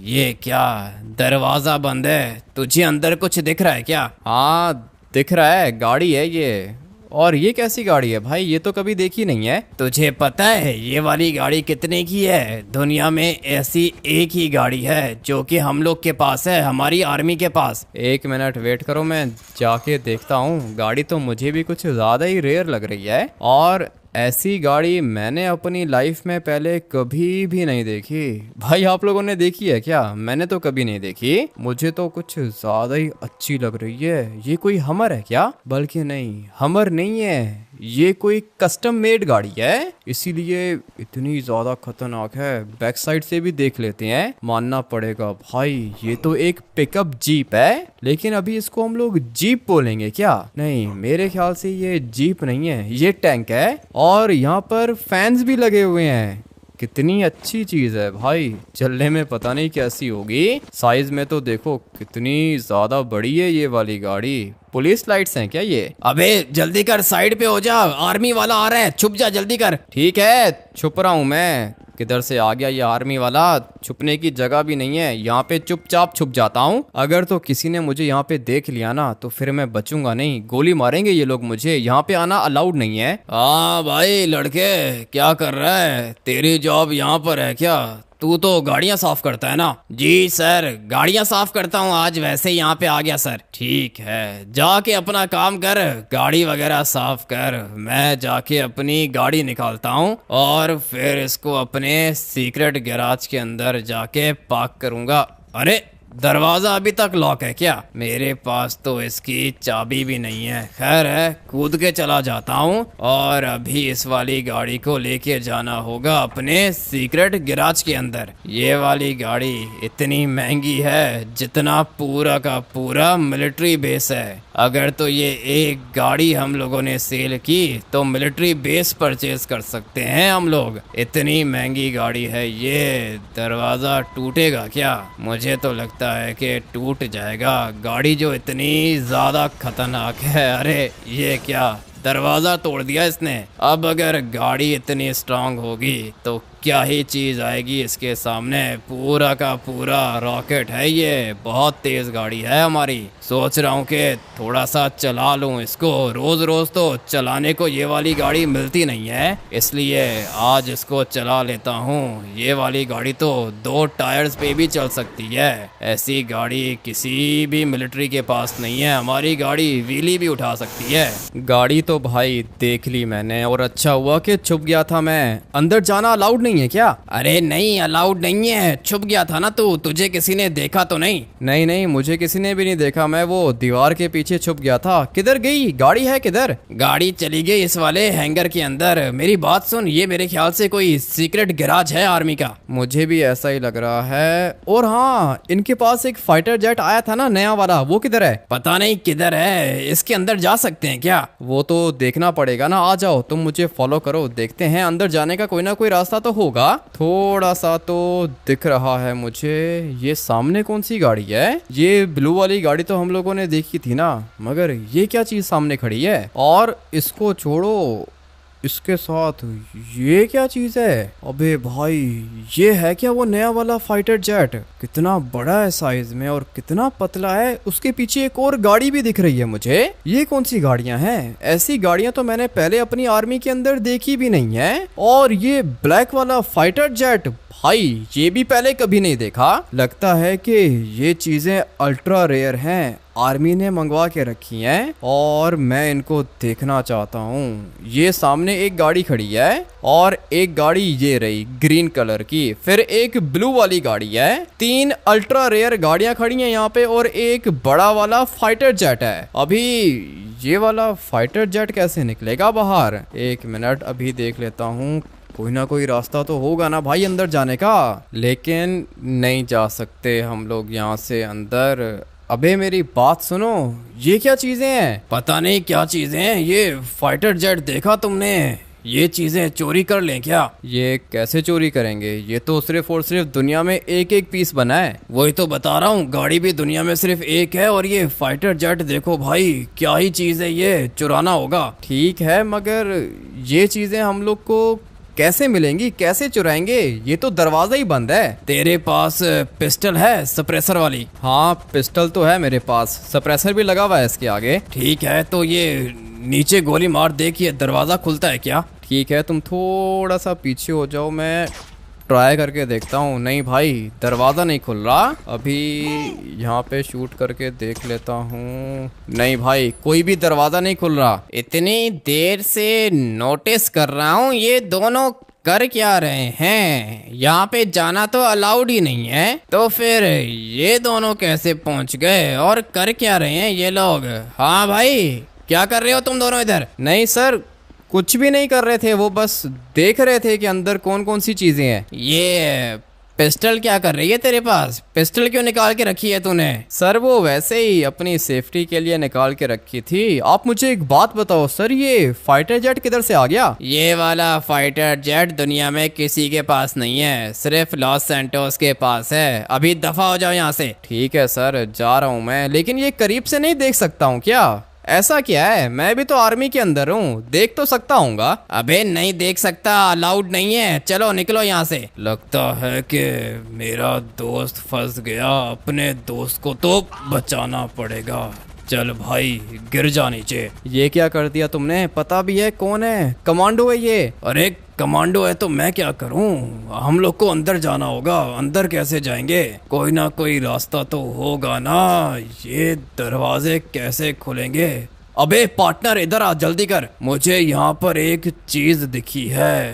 ये क्या, दरवाजा बंद है, तुझे अंदर कुछ दिख रहा है क्या? हाँ दिख रहा है, गाड़ी है ये। और ये कैसी गाड़ी है भाई? ये तो कभी देखी नहीं है। तुझे पता है ये वाली गाड़ी कितने की है? दुनिया में ऐसी एक ही गाड़ी है जो कि हम लोग के पास है, हमारी आर्मी के पास। 1 मिनट वेट करो, मैं जाके देखता हूँ। गाड़ी तो मुझे भी कुछ ज़्यादा ही रेयर लग रही है, और ऐसी गाड़ी मैंने अपनी लाइफ में पहले कभी भी नहीं देखी। भाई आप लोगों ने देखी है क्या? मैंने तो कभी नहीं देखी। मुझे तो कुछ ज्यादा ही अच्छी लग रही है। ये कोई हमर है क्या? बल्कि नहीं, हमर नहीं है, ये कोई कस्टम मेड गाड़ी है, इसीलिए इतनी ज्यादा खतरनाक है। बैक साइड से भी देख लेते हैं, मानना पड़ेगा भाई ये तो एक पिकअप जीप है। लेकिन अभी इसको हम लोग जीप बोलेंगे क्या? नहीं, मेरे ख्याल से ये जीप नहीं है, ये टैंक है। और यहाँ पर फैंस भी लगे हुए हैं। कितनी अच्छी चीज है भाई, चलने में पता नहीं कैसी होगी। साइज में तो देखो कितनी ज्यादा बड़ी है ये वाली गाड़ी। पुलिस लाइट्स हैं क्या ये? अबे जल्दी कर, साइड पे हो जा, आर्मी वाला आ रहा है, छुप जा जल्दी कर। ठीक है, छुप रहा हूँ मैं। किधर से आ गया ये आर्मी वाला? छुपने की जगह भी नहीं है, यहाँ पे चुपचाप छुप जाता हूँ। अगर तो किसी ने मुझे यहाँ पे देख लिया ना तो फिर मैं बचूंगा नहीं, गोली मारेंगे ये लोग मुझे। यहाँ पे आना अलाउड नहीं है। हाँ भाई लड़के, क्या कर रहा है? तेरी जॉब यहाँ पर है क्या? तू तो गाड़ियाँ साफ करता है ना? जी सर, गाड़ियाँ साफ करता हूँ, आज वैसे ही यहाँ पे आ गया सर। ठीक है, जाके अपना काम कर, गाड़ी वगैरह साफ कर। मैं जाके अपनी गाड़ी निकालता हूँ और फिर इसको अपने सीक्रेट गैराज के अंदर जाके पार्क करूँगा। अरे दरवाजा अभी तक लॉक है क्या? मेरे पास तो इसकी चाबी भी नहीं है। खैर है, कूद के चला जाता हूँ और अभी इस वाली गाड़ी को लेके जाना होगा अपने सीक्रेट गैराज के अंदर। ये वाली गाड़ी इतनी महंगी है जितना पूरा का पूरा मिलिट्री बेस है। अगर तो ये एक गाड़ी हम लोगों ने सेल की तो मिलिट्री बेस परचेज कर सकते हैं हम लोग। इतनी महंगी गाड़ी है ये। दरवाजा टूटेगा क्या? मुझे तो लगता है कि टूट जाएगा, गाड़ी जो इतनी ज्यादा खतरनाक है। अरे ये क्या, दरवाजा तोड़ दिया इसने। अब अगर गाड़ी इतनी स्ट्रांग होगी तो क्या ही चीज आएगी इसके सामने। पूरा का पूरा रॉकेट है ये, बहुत तेज गाड़ी है हमारी। सोच रहा हूँ कि थोड़ा सा चला लूँ इसको। रोज रोज तो चलाने को ये वाली गाड़ी मिलती नहीं है, इसलिए आज इसको चला लेता हूँ। ये वाली गाड़ी तो 2 टायर्स पे भी चल सकती है। ऐसी गाड़ी किसी भी मिलिट्री के पास नहीं है। हमारी गाड़ी व्हीली भी उठा सकती है। गाड़ी तो भाई देख ली मैंने, और अच्छा हुआ कि छुप गया था मैं। अंदर जाना अलाउड नहीं है क्या? अरे नहीं, अलाउड नहीं है। छुप गया था ना तू, तुझे किसी ने देखा तो नहीं? नहीं नहीं, मुझे किसी ने भी नहीं देखा, मैं वो दीवार के पीछे छुप गया था। किधर गई गाड़ी? है किधर? गाड़ी चली गई इस वाले हैंगर के अंदर। मेरी बात सुन, ये मेरे ख्याल से कोई सीक्रेट गैराज है आर्मी का। मुझे भी ऐसा ही लग रहा है। और हाँ, इनके पास एक फाइटर जेट आया था ना नया वाला, वो किधर है? पता नहीं किधर है। इसके अंदर जा सकते हैं क्या? वो तो देखना पड़ेगा ना। आ जाओ तुम, मुझे फॉलो करो, देखते हैं अंदर जाने का कोई ना कोई रास्ता तो होगा। थोड़ा सा तो दिख रहा है मुझे। ये सामने कौन सी गाड़ी है? ये ब्लू वाली गाड़ी तो हम लोगों ने देखी थी ना, मगर ये क्या चीज सामने खड़ी है? और इसको छोड़ो, इसके साथ ये क्या चीज है? अबे भाई, ये है क्या वो नया वाला फाइटर जेट? कितना बड़ा है साइज में और कितना पतला है। उसके पीछे एक और गाड़ी भी दिख रही है मुझे। ये कौन सी गाड़ियां हैं? ऐसी गाड़ियां तो मैंने पहले अपनी आर्मी के अंदर देखी भी नहीं है। और ये ब्लैक वाला फाइटर जेट, भाई ये भी पहले कभी नहीं देखा। लगता है कि ये चीजें अल्ट्रा रेयर हैं, आर्मी ने मंगवा के रखी हैं और मैं इनको देखना चाहता हूँ। ये सामने एक गाड़ी खड़ी है और एक गाड़ी ये रही ग्रीन कलर की, फिर एक ब्लू वाली गाड़ी है। 3 अल्ट्रा रेयर गाड़ियां खड़ी हैं यहाँ पे और एक बड़ा वाला फाइटर जेट है। अभी ये वाला फाइटर जेट कैसे निकलेगा बाहर? 1 मिनट, अभी देख लेता हूँ। कोई ना कोई रास्ता तो होगा ना भाई अंदर जाने का, लेकिन नहीं जा सकते हम लोग यहाँ से अंदर। अबे मेरी बात सुनो, ये क्या चीजें हैं? पता नहीं क्या चीजें हैं, ये फाइटर जेट देखा तुमने? ये चीजें चोरी कर लें क्या? ये कैसे चोरी करेंगे? ये तो सिर्फ और सिर्फ दुनिया में एक एक पीस बना है। वही तो बता रहा हूँ, गाड़ी भी दुनिया में सिर्फ एक है और ये फाइटर जेट देखो भाई, क्या ही चीज है, ये चुराना होगा। ठीक है, मगर ये चीजें हम लोग को कैसे मिलेंगी, कैसे चुराएंगे? ये तो दरवाजा ही बंद है। तेरे पास पिस्टल है सप्रेसर वाली? हाँ पिस्टल तो है मेरे पास, सप्रेसर भी लगा हुआ है इसके आगे। ठीक है, तो ये नीचे गोली मार, देखिए दरवाजा खुलता है क्या? ठीक है, तुम थोड़ा सा पीछे हो जाओ, मैं ट्राई करके देखता हूँ। नहीं भाई, दरवाज़ा नहीं खुल रहा। अभी यहाँ पे शूट करके देख लेता हूँ। नहीं भाई, कोई भी दरवाज़ा नहीं खुल रहा। इतनी देर से नोटिस कर रहा हूँ, ये दोनों कर क्या रहे हैं? यहाँ पे जाना तो अलाउड ही नहीं है, तो फिर ये दोनों कैसे पहुँच गए और कर क्या रहे हैं ये लोग? हाँ भाई, क्या कर रहे हो तुम दोनों इधर? नहीं सर, कुछ भी नहीं कर रहे थे, वो बस देख रहे थे कि अंदर कौन कौन सी चीज़ें हैं। ये पिस्टल क्या कर रही है तेरे पास? पिस्टल क्यों निकाल के रखी है तूने? सर वो वैसे ही अपनी सेफ्टी के लिए निकाल के रखी थी। आप मुझे एक बात बताओ सर, ये फाइटर जेट किधर से आ गया? ये वाला फाइटर जेट दुनिया में किसी के पास नहीं है, सिर्फ लॉस सैंटोस के पास है। अभी दफा हो जाओ यहाँ से। ठीक है सर, जा रहा हूँ मैं, लेकिन ये करीब से नहीं देख सकता हूँ क्या? ऐसा क्या है, मैं भी तो आर्मी के अंदर हूँ, देख तो सकता हूँगा। अबे नहीं देख सकता, अलाउड नहीं है, चलो निकलो यहाँ से। लगता है कि मेरा दोस्त फंस गया, अपने दोस्त को तो बचाना पड़ेगा। चल भाई, गिर जा नीचे। ये क्या कर दिया तुमने? पता भी है कौन है? कमांडो है ये। अरे कमांडो है तो मैं क्या करूं? हम लोग को अंदर जाना होगा। अंदर कैसे जाएंगे? कोई ना कोई रास्ता तो होगा ना। ये दरवाजे कैसे खुलेंगे? अबे पार्टनर इधर आ, जल्दी कर। मुझे यहाँ पर एक चीज दिखी है,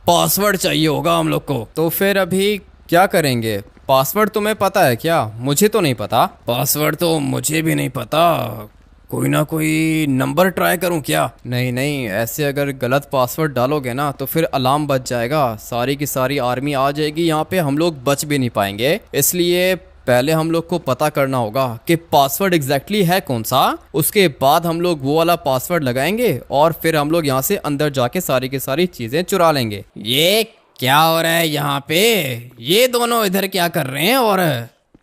पासवर्ड चाहिए होगा हम लोग को। तो फिर अभी क्या करेंगे? पासवर्ड तुम्हें पता है क्या? मुझे तो नहीं पता। पासवर्ड तो मुझे भी नहीं पता, कोई ना कोई नंबर ट्राई करूं क्या? नहीं नहीं, ऐसे अगर गलत पासवर्ड डालोगे ना तो फिर अलार्म बच जाएगा, सारी की सारी आर्मी आ जाएगी यहाँ पे, हम लोग बच भी नहीं पाएंगे। इसलिए पहले हम लोग को पता करना होगा कि पासवर्ड एग्जैक्टली है कौन सा। उसके बाद हम लोग वो वाला पासवर्ड लगाएंगे और फिर हम लोग यहाँ से अंदर जाके सारी की सारी चीजें चुरा लेंगे। ये क्या हो रहा है यहाँ पे? ये दोनों इधर क्या कर रहे हैं और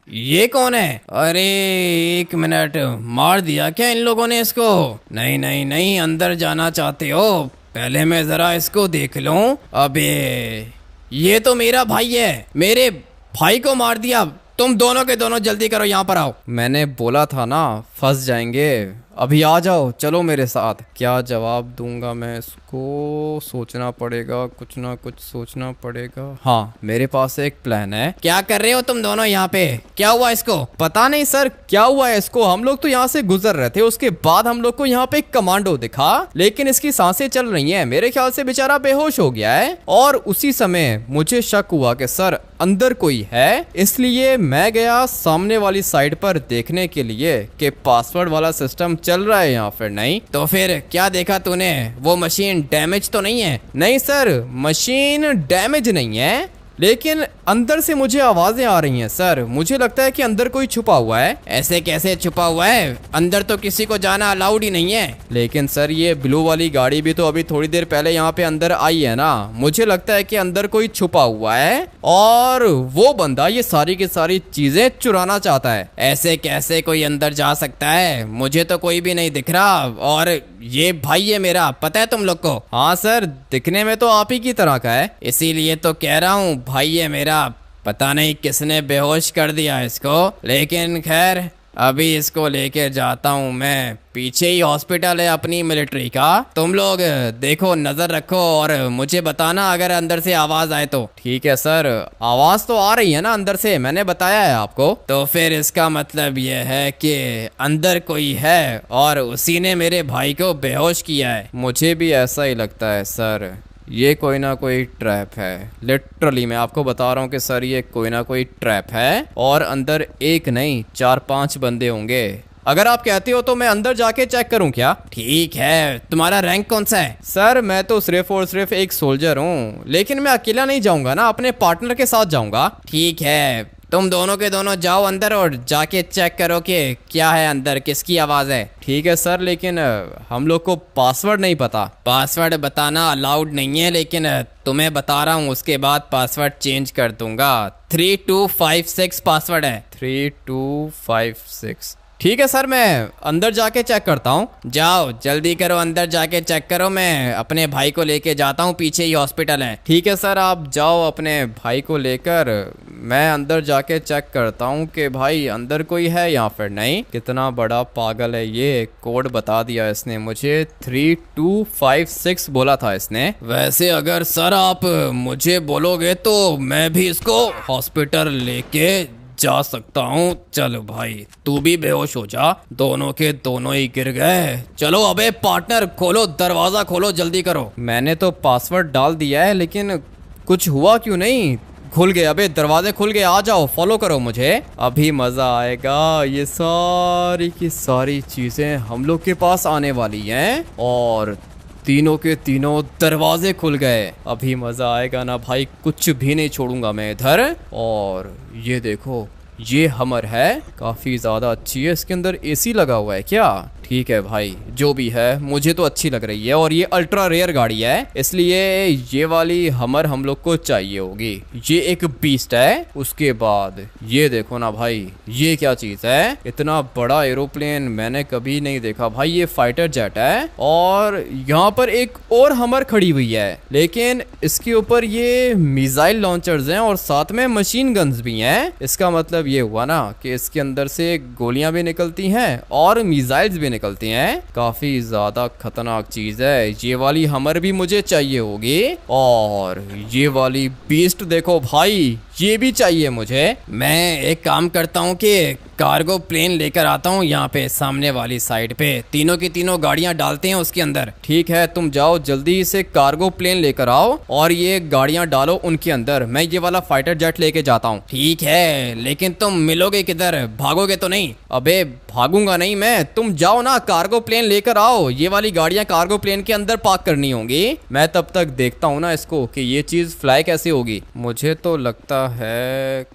ये कौन है? अरे एक मिनट, मार दिया क्या इन लोगों ने इसको? नहीं नहीं नहीं, अंदर जाना चाहते हो? पहले मैं जरा इसको देख लूं। अबे ये तो मेरा भाई है, मेरे भाई को मार दिया। तुम दोनों के दोनों जल्दी करो, यहाँ पर आओ। मैंने बोला था ना, फंस जाएंगे। अभी आ जाओ, चलो मेरे साथ। क्या जवाब दूंगा मैं इसको? सोचना पड़ेगा, कुछ ना कुछ सोचना पड़ेगा। हाँ, मेरे पास एक प्लान है। क्या कर रहे हो तुम दोनों यहाँ पे? क्या हुआ इसको? पता नहीं सर क्या हुआ है इसको, हम लोग तो यहाँ से गुजर रहे थे, उसके बाद हम लोग को यहाँ पे एक कमांडो दिखा, लेकिन इसकी सांसें चल रही हैं। मेरे ख्याल से बेचारा बेहोश हो गया है। और उसी समय मुझे शक हुआ कि सर अंदर कोई है, इसलिए मैं गया सामने वाली साइड पर देखने के लिए कि पासवर्ड वाला सिस्टम चल रहा है यहाँ फिर नहीं। तो फिर क्या देखा तूने? वो मशीन डैमेज तो नहीं है? नहीं सर, मशीन डैमेज नहीं है, लेकिन अंदर से मुझे आवाजें आ रही हैं सर। मुझे लगता है कि अंदर कोई छुपा हुआ है। ऐसे कैसे छुपा हुआ है? अंदर तो किसी को जाना अलाउड ही नहीं है। लेकिन सर ये ब्लू वाली गाड़ी भी तो अभी थोड़ी देर पहले यहाँ पे अंदर आई है ना। मुझे लगता है कि अंदर कोई छुपा हुआ है और वो बंदा ये सारी की सारी चीजें चुराना चाहता है। ऐसे कैसे कोई अंदर जा सकता है? मुझे तो कोई भी नहीं दिख रहा। और ये भाई है मेरा, पता है तुम लोग को? हाँ सर, दिखने में तो आप ही की तरह का है, इसीलिए तो कह रहा हूँ भाई है मेरा। पता नहीं किसने बेहोश कर दिया इसको, लेकिन खैर अभी इसको लेके जाता हूँ मैं। पीछे ही हॉस्पिटल है अपनी मिलिट्री का। तुम लोग देखो, नजर रखो और मुझे बताना अगर अंदर से आवाज आए तो। ठीक है सर, आवाज तो आ रही है ना अंदर से, मैंने बताया है आपको। तो फिर इसका मतलब यह है कि अंदर कोई है और उसी ने मेरे भाई को बेहोश किया है। मुझे भी ऐसा ही लगता है सर, ये कोई ना कोई ट्रैप है। लिटरली मैं आपको बता रहा हूँ कि सर ये कोई ना कोई ट्रैप है और अंदर एक नहीं 4-5 बंदे होंगे। अगर आप कहते हो तो मैं अंदर जाके चेक करूं क्या? ठीक है, तुम्हारा रैंक कौन सा है? सर मैं तो सिर्फ और सिर्फ एक सोल्जर हूँ, लेकिन मैं अकेला नहीं जाऊंगा ना, अपने पार्टनर के साथ जाऊंगा। ठीक है, तुम दोनों के दोनों जाओ अंदर और जाके चेक करो कि क्या है अंदर, किसकी आवाज़ है। ठीक है सर, लेकिन हम लोग को पासवर्ड नहीं पता। पासवर्ड बताना अलाउड नहीं है, लेकिन तुम्हें बता रहा हूँ, उसके बाद पासवर्ड चेंज कर दूंगा। 3256 पासवर्ड है। 3256। ठीक है सर, मैं अंदर जाके चेक करता हूँ। जाओ जल्दी करो, अंदर जाके चेक करो, मैं अपने भाई को लेके जाता हूँ, पीछे ही हॉस्पिटल है। ठीक है सर, आप जाओ अपने भाई को लेकर, मैं अंदर जाके चेक करता हूँ कि भाई अंदर कोई है या फिर नहीं। कितना बड़ा पागल है ये, कोड बता दिया इसने मुझे, 3256 बोला था इसने। वैसे अगर सर आप मुझे बोलोगे तो मैं भी इसको हॉस्पिटल लेके जा सकता हूँ। चलो भाई तू भी बेहोश हो जा, दोनों के दोनों ही गिर गए। चलो अबे पार्टनर, खोलो दरवाजा, खोलो जल्दी करो। मैंने तो पासवर्ड डाल दिया है, लेकिन कुछ हुआ क्यों नहीं? खुल गए, अबे दरवाजे खुल गए, आ जाओ फॉलो करो मुझे, अभी मजा आएगा। ये सारी की सारी चीजें हम लोग के पास आने वाली हैं और तीनों के तीनों दरवाजे खुल गए। अभी मजा आएगा ना भाई, कुछ भी नहीं छोड़ूंगा मैं इधर। और ये देखो, ये हमर है, काफी ज्यादा अच्छी है। इसके अंदर एसी लगा हुआ है क्या? ठीक है भाई, जो भी है मुझे तो अच्छी लग रही है। और ये अल्ट्रा रेयर गाड़ी है, इसलिए ये वाली हमर हम लोग को चाहिए होगी। ये एक बीस्ट है। उसके बाद ये देखो ना भाई, ये क्या चीज है? इतना बड़ा एरोप्लेन मैंने कभी नहीं देखा भाई। ये फाइटर जेट है और यहाँ पर एक और हमर खड़ी हुई है, लेकिन इसके ऊपर ये मिसाइल लॉन्चर्स हैं और साथ में मशीन गन्स भी हैं। इसका मतलब ये हुआ ना कि इसके अंदर से गोलियां भी निकलती हैं और मिसाइल्स भी निकलती हैं। काफी ज्यादा खतरनाक चीज है। ये वाली हमर भी मुझे चाहिए होगी। और ये वाली बीस्ट देखो भाई, ये भी चाहिए मुझे। मैं एक काम करता हूँ कि कार्गो प्लेन लेकर आता हूँ यहाँ पे सामने वाली साइड पे, तीनों की तीनों गाड़ियाँ डालते हैं उसके अंदर। ठीक है, तुम जाओ जल्दी से कार्गो प्लेन लेकर आओ और ये गाड़ियाँ डालो उनके अंदर। मैं ये वाला फाइटर जेट लेके जाता हूँ। ठीक है, लेकिन तुम मिलोगे किधर? भागोगे तो नहीं? अबे भागूंगा नहीं मैं, तुम जाओ ना कार्गो प्लेन लेकर आओ। ये वाली गाड़ियाँ कार्गो प्लेन के अंदर पार्क करनी होंगी। मैं तब तक देखता हूँ ना इसको कि ये चीज फ्लाई कैसे होगी। मुझे तो लगता है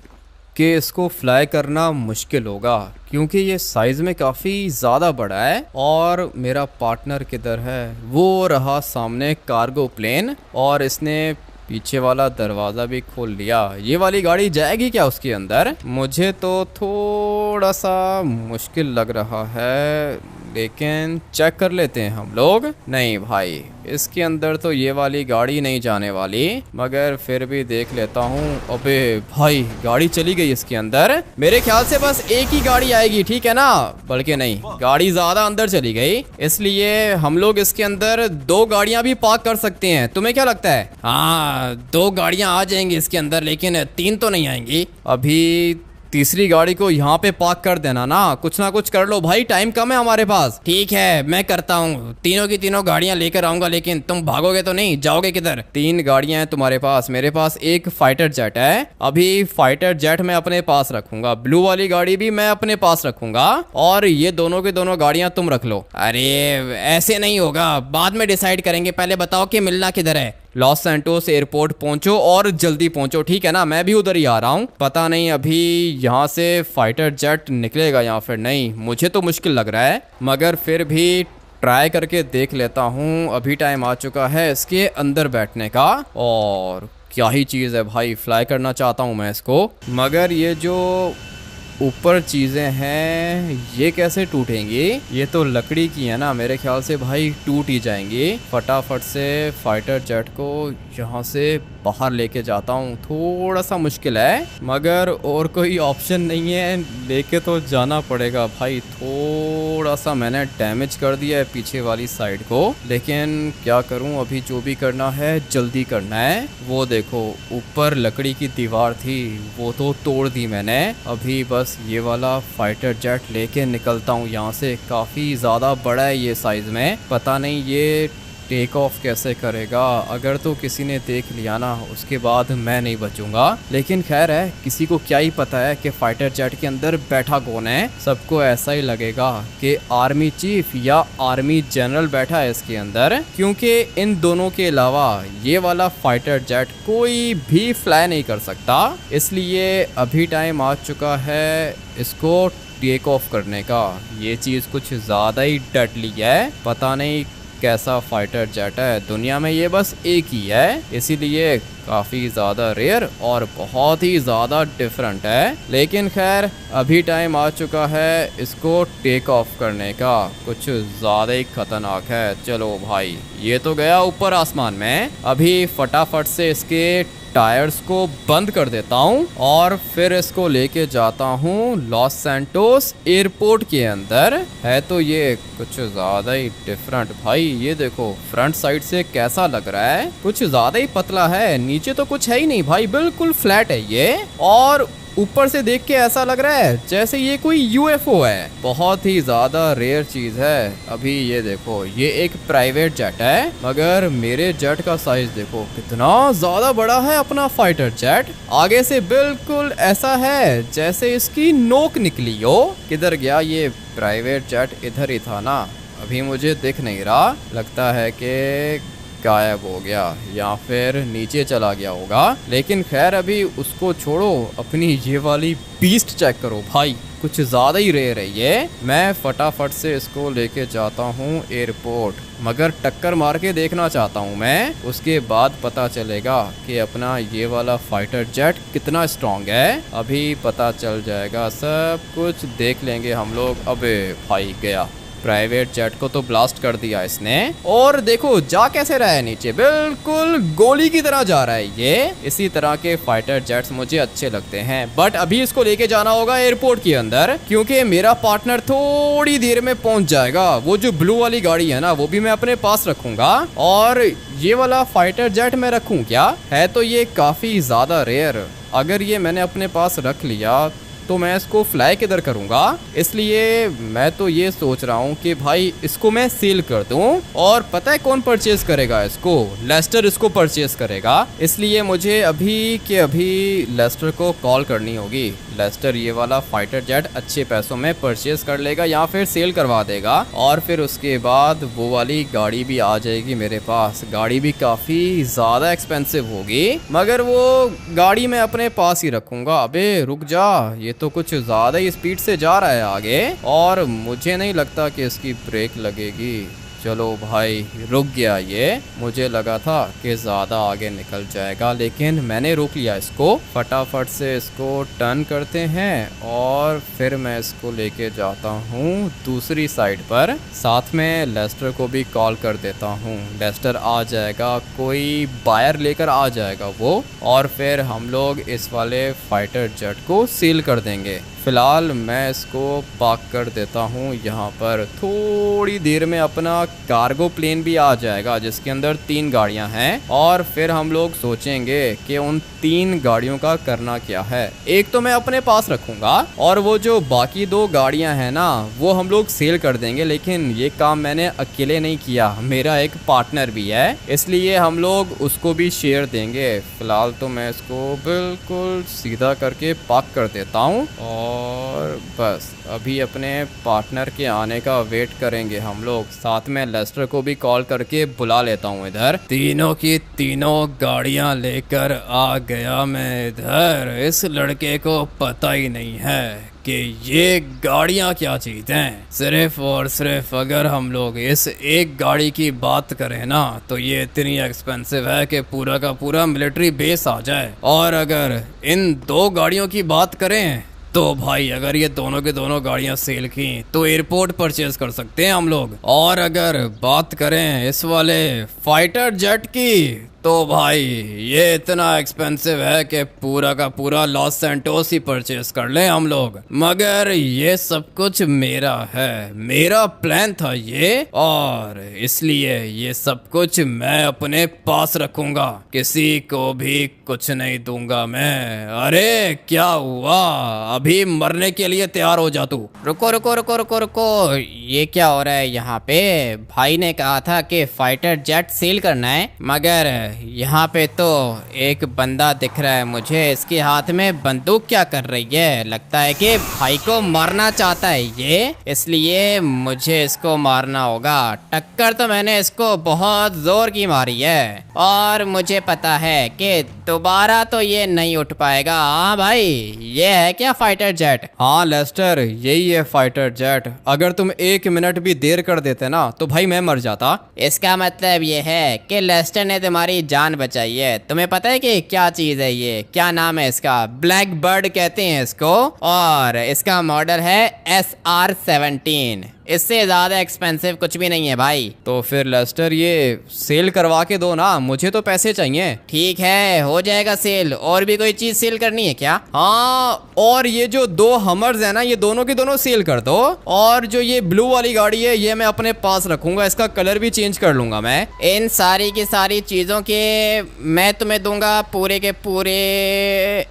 कि इसको फ्लाई करना मुश्किल होगा, क्योंकि ये साइज में काफ़ी ज़्यादा बड़ा है। और मेरा पार्टनर किधर है? वो रहा सामने कार्गो प्लेन, और इसने पीछे वाला दरवाज़ा भी खोल लिया। ये वाली गाड़ी जाएगी क्या उसके अंदर? मुझे तो थोड़ा सा मुश्किल लग रहा है, लेकिन चेक कर लेते हैं हम लोग। नहीं भाई, इसके अंदर तो ये वाली गाड़ी नहीं जाने वाली, मगर फिर भी देख लेता हूँ। अबे भाई, गाड़ी चली गई इसके अंदर। मेरे ख्याल से बस एक ही गाड़ी आएगी, ठीक है ना? बल्कि नहीं, गाड़ी ज्यादा अंदर चली गई, इसलिए हम लोग इसके अंदर 2 गाड़ियां भी पार्क कर सकते हैं। तुम्हें क्या लगता है? हाँ, 2 गाड़ियाँ आ जाएंगी इसके अंदर, लेकिन 3 तो नहीं आएंगी। अभी तीसरी गाड़ी को यहाँ पे पार्क कर देना ना कुछ कर लो भाई, टाइम कम है हमारे पास। ठीक है, मैं करता हूँ, तीनों की तीनों गाड़ियाँ लेकर आऊंगा, लेकिन तुम भागोगे तो नहीं? जाओगे किधर? 3 गाड़ियां हैं तुम्हारे पास, मेरे पास एक फाइटर जेट है। अभी फाइटर जेट मैं अपने पास रखूंगा, ब्लू वाली गाड़ी भी मैं अपने पास रखूंगा, और ये दोनों की दोनों गाड़ियां तुम रख लो। अरे ऐसे नहीं होगा, बाद में डिसाइड करेंगे, पहले बताओ कि मिलना किधर है। लॉस सैंटोस एयरपोर्ट पहुंचो और जल्दी पहुंचो, ठीक है ना? मैं भी उधर ही आ रहा हूँ। पता नहीं अभी यहाँ से फाइटर जेट निकलेगा या फिर नहीं, मुझे तो मुश्किल लग रहा है, मगर फिर भी ट्राई करके देख लेता हूँ। अभी टाइम आ चुका है इसके अंदर बैठने का, और क्या ही चीज़ है भाई, फ्लाई करना चाहता हूँ मैं इसको। मगर ये जो ऊपर चीज़ें हैं ये कैसे टूटेंगी? ये तो लकड़ी की है ना, मेरे ख्याल से भाई टूट ही जाएंगी। फटाफट से फाइटर जेट को यहाँ से बाहर लेके जाता हूँ। थोड़ा सा मुश्किल है, मगर और कोई ऑप्शन नहीं है, लेके तो जाना पड़ेगा भाई। थोड़ा सा मैंने डैमेज कर दिया है पीछे वाली साइड को, लेकिन क्या करूँ, अभी जो भी करना है जल्दी करना है। वो देखो ऊपर लकड़ी की दीवार थी, वो तो तोड़ दी मैंने। अभी बस ये वाला फाइटर जेट लेके निकलता हूँ यहाँ से। काफ़ी ज़्यादा बड़ा है ये साइज़ में, पता नहीं ये टेक ऑफ कैसे करेगा। अगर तो किसी ने देख लिया ना उसके बाद मैं नहीं बचूंगा। लेकिन खैर है, किसी को क्या ही पता है कि फाइटर जेट के अंदर बैठा कौन है। सबको ऐसा ही लगेगा कि आर्मी चीफ या आर्मी जनरल बैठा है इसके अंदर, क्योंकि इन दोनों के अलावा ये वाला फाइटर जेट कोई भी फ्लाई नहीं कर सकता। इसलिए अभी टाइम आ चुका है इसको टेक ऑफ करने का। ये चीज़ कुछ ज़्यादा ही डटली है, पता नहीं कैसा फाइटर जेट है। दुनिया में ये बस एक ही है, इसीलिए काफ़ी ज़्यादा रेयर और बहुत ही ज़्यादा डिफरेंट है। लेकिन खैर अभी टाइम आ चुका है इसको टेक ऑफ करने का। कुछ ज़्यादा ही खतरनाक है। चलो भाई, ये तो गया ऊपर आसमान में। अभी फटाफट से इसके टायर्स को बंद कर देता हूँ और फिर इसको लेके जाता हूँ लॉस सैंटोस एयरपोर्ट के अंदर। है तो ये कुछ ज़्यादा ही डिफरेंट। भाई ये देखो फ्रंट साइड से कैसा लग रहा है, कुछ ज़्यादा ही पतला है। नीचे तो कुछ है ही नहीं भाई, बिल्कुल फ्लैट है ये। और ऊपर से देख के ऐसा लग रहा है जैसे ये कोई यूएफओ है। बहुत ही ज्यादा रेयर चीज है। अभी ये देखो, ये एक प्राइवेट जेट है, मगर मेरे जेट का साइज देखो कितना ज्यादा बड़ा है। अपना फाइटर जेट आगे से बिल्कुल ऐसा है जैसे इसकी नोक निकली हो। किधर गया ये प्राइवेट जेट? इधर ही था ना, अभी मुझे दिख नहीं रहा। लगता है कि गायब हो गया या फिर नीचे चला गया होगा। लेकिन खैर अभी उसको छोड़ो, अपनी ये वाली बीस्ट चेक करो भाई, कुछ ज़्यादा ही रेयर है ये। मैं फटाफट से इसको लेके जाता हूँ एयरपोर्ट, मगर टक्कर मार के देखना चाहता हूँ मैं। उसके बाद पता चलेगा कि अपना ये वाला फाइटर जेट कितना स्ट्रांग है। अभी पता चल जाएगा, सब कुछ देख लेंगे हम लोग। अबे भाई गया, प्राइवेट जेट को तो ब्लास्ट कर दिया इसने। और देखो जा कैसे रहा है नीचे, बिल्कुल गोली की तरह जा रहा है ये। इसी तरह के फाइटर जेट्स मुझे अच्छे लगते हैं। बट अभी इसको लेके जाना होगा एयरपोर्ट के अंदर, क्योंकि मेरा पार्टनर थोड़ी देर में पहुंच जाएगा। वो जो ब्लू वाली गाड़ी है ना, वो भी मैं अपने पास रखूंगा। और ये वाला फाइटर जेट मैं रखूं क्या? है तो ये काफी ज्यादा रेयर। अगर ये मैंने अपने पास रख लिया तो मैं इसको फ्लाई किधर करूंगा। इसलिए मैं तो ये सोच रहा हूँ कि भाई इसको मैं सेल कर दूं। और पता है कौन परचेज करेगा इसको? लेस्टर इसको परचेज करेगा। इसलिए मुझे अभी के अभी लेस्टर को कॉल करनी होगी। लेस्टर ये वाला फाइटर जेट अच्छे पैसों में परचेज कर लेगा या फिर सेल करवा देगा। और फिर उसके बाद वो वाली गाड़ी भी आ जाएगी मेरे पास। गाड़ी भी काफी ज्यादा एक्सपेंसिव होगी, मगर वो गाड़ी मैं अपने पास ही रखूंगा। अबे रुक जा, ये तो कुछ ज्यादा ही स्पीड से जा रहा है आगे, और मुझे नहीं लगता कि इसकी ब्रेक लगेगी। चलो भाई रुक गया ये। मुझे लगा था कि ज़्यादा आगे निकल जाएगा, लेकिन मैंने रोक लिया इसको। फटाफट से इसको टर्न करते हैं और फिर मैं इसको लेके जाता हूँ दूसरी साइड पर। साथ में लेस्टर को भी कॉल कर देता हूँ। लेस्टर आ जाएगा, कोई बायर लेकर आ जाएगा वो, और फिर हम लोग इस वाले फाइटर जेट को सील कर देंगे। फिलहाल मैं इसको पार्क कर देता हूँ यहाँ पर। थोड़ी देर में अपना कार्गो प्लेन भी आ जाएगा जिसके अंदर 3 गाड़ियाँ हैं, और फिर हम लोग सोचेंगे कि उन 3 गाड़ियों का करना क्या है। एक तो मैं अपने पास रखूंगा और वो जो बाकी 2 गाड़ियाँ हैं ना, वो हम लोग सेल कर देंगे। लेकिन ये काम मैंने अकेले नहीं किया, मेरा एक पार्टनर भी है, इसलिए हम लोग उसको भी शेयर देंगे। फिलहाल तो मैं इसको बिल्कुल सीधा करके पार्क कर देता हूँ और बस अभी अपने पार्टनर के आने का वेट करेंगे हम लोग। साथ में लेस्टर को भी कॉल करके बुला लेता हूँ इधर। तीनों की तीनों गाड़ियाँ लेकर आ गया मैं इधर। इस लड़के को पता ही नहीं है कि ये गाड़ियाँ क्या चीज हैं। सिर्फ और सिर्फ अगर हम लोग इस एक गाड़ी की बात करें ना, तो ये इतनी एक्सपेंसिव है कि पूरा का पूरा मिलिट्री बेस आ जाए। और अगर इन 2 गाड़ियों की बात करें तो भाई, अगर ये दोनों के दोनों गाड़ियां सेल की तो एयरपोर्ट परचेज कर सकते हैं हम लोग। और अगर बात करें इस वाले फाइटर जेट की, तो भाई ये इतना एक्सपेंसिव है कि पूरा का पूरा लॉस सैंटोस ही परचेस कर ले हम लोग। मगर ये सब कुछ मेरा है, मेरा प्लान था ये, और इसलिए ये सब कुछ मैं अपने पास रखूंगा, किसी को भी कुछ नहीं दूंगा मैं। अरे क्या हुआ? अभी मरने के लिए तैयार हो जा तू। रुको रुको रुको रुको रुको, ये क्या हो रहा है यहाँ पे? भाई ने कहा था कि फाइटर जेट सेल करना है, मगर यहाँ पे तो एक बंदा दिख रहा है मुझे, इसके हाथ में बंदूक क्या कर रही है? लगता है कि भाई को मारना चाहता है ये, इसलिए मुझे इसको मारना होगा। टक्कर तो मैंने इसको बहुत जोर की मारी है और मुझे पता है कि दोबारा तो ये नहीं उठ पाएगा। हाँ भाई, ये है क्या फाइटर जेट? हाँ लेस्टर, यही है फाइटर जेट। अगर तुम 1 मिनट भी देर कर देते ना तो भाई मैं मर जाता। इसका मतलब ये है कि लेस्टर ने तुम्हारी जान बचाई है। तुम्हें पता है कि क्या चीज है ये? क्या नाम है इसका? ब्लैक बर्ड कहते हैं इसको, और इसका मॉडल है SR-17। इससे ज्यादा एक्सपेंसिव कुछ भी नहीं है भाई। तो फिर लेस्टर ये सेल करवा के दो ना, मुझे तो पैसे चाहिए। ठीक है, हो जाएगा सेल। और भी कोई चीज सेल करनी है क्या? हाँ, और ये जो 2 हमर्स है ना, ये दोनों की दोनों सेल कर दो। और जो ये ब्लू वाली गाड़ी है ये मैं अपने पास रखूंगा, इसका कलर भी चेंज कर लूंगा मैं। इन सारी की सारी चीजों के मैं तुम्हें दूंगा पूरे के पूरे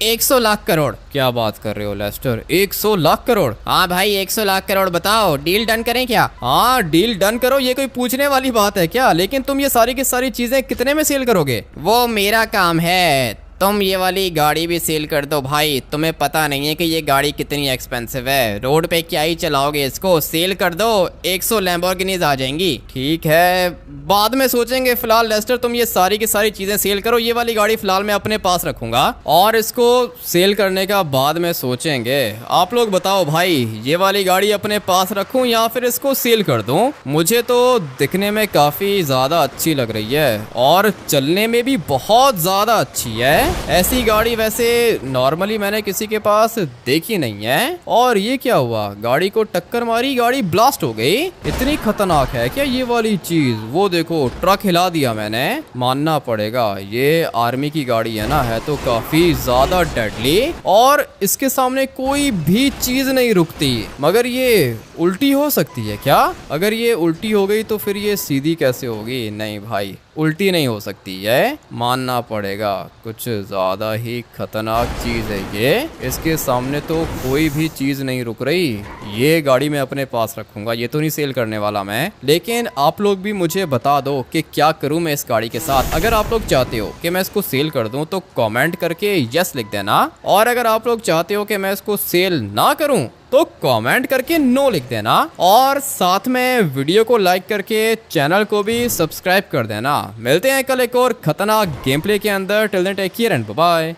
100 लाख करोड़। क्या बात कर रहे हो लेस्टर, 100 लाख करोड़? हाँ भाई, 100 लाख करोड़। बताओ, डील डन करें क्या? हाँ डील डन करो, ये कोई पूछने वाली बात है क्या? लेकिन तुम ये सारी की सारी चीजें कितने में सेल करोगे? वो मेरा काम है। तुम ये वाली गाड़ी भी सेल कर दो भाई। तुम्हें पता नहीं है कि ये गाड़ी कितनी एक्सपेंसिव है, रोड पे क्या ही चलाओगे इसको। सेल कर दो, 100 लैम्बोर्गिनीज आ जाएंगी। ठीक है, बाद में सोचेंगे। फिलहाल लेस्टर तुम ये सारी की सारी चीजें सेल करो, ये वाली गाड़ी फिलहाल मैं अपने पास रखूंगा और इसको सेल करने का बाद में सोचेंगे। आप लोग बताओ भाई, ये वाली गाड़ी अपने पास रखूं या फिर इसको सेल कर दूं? मुझे तो दिखने में काफी ज्यादा अच्छी लग रही है और चलने में भी बहुत ज्यादा अच्छी है। ऐसी गाड़ी वैसे नॉर्मली मैंने किसी के पास देखी नहीं है। और ये क्या हुआ, गाड़ी को टक्कर मारी, गाड़ी ब्लास्ट हो गई। इतनी खतरनाक है क्या ये वाली चीज? वो देखो, ट्रक हिला दिया मैंने, मानना पड़ेगा। ये आर्मी की गाड़ी है ना, है तो काफी ज्यादा डेडली और इसके सामने कोई भी चीज नहीं रुकती। मगर ये उल्टी हो सकती है क्या? अगर ये उल्टी हो गई तो फिर ये सीधी कैसे होगी? नहीं भाई, उल्टी नहीं हो सकती है, मानना पड़ेगा। कुछ ज्यादा ही खतरनाक चीज है ये, इसके सामने तो कोई भी चीज नहीं रुक रही। ये गाड़ी मैं अपने पास रखूंगा, ये तो नहीं सेल करने वाला मैं। लेकिन आप लोग भी मुझे बता दो कि क्या करूं मैं इस गाड़ी के साथ। अगर आप लोग चाहते हो कि मैं इसको सेल कर दूं तो कमेंट करके यस लिख देना, और अगर आप लोग चाहते हो कि मैं इसको सेल ना करूं तो कमेंट करके नो लिख देना, और साथ में वीडियो को लाइक करके चैनल को भी सब्सक्राइब कर देना। मिलते हैं कल एक और खतरनाक गेम प्ले के अंदर। Till then take care and bye.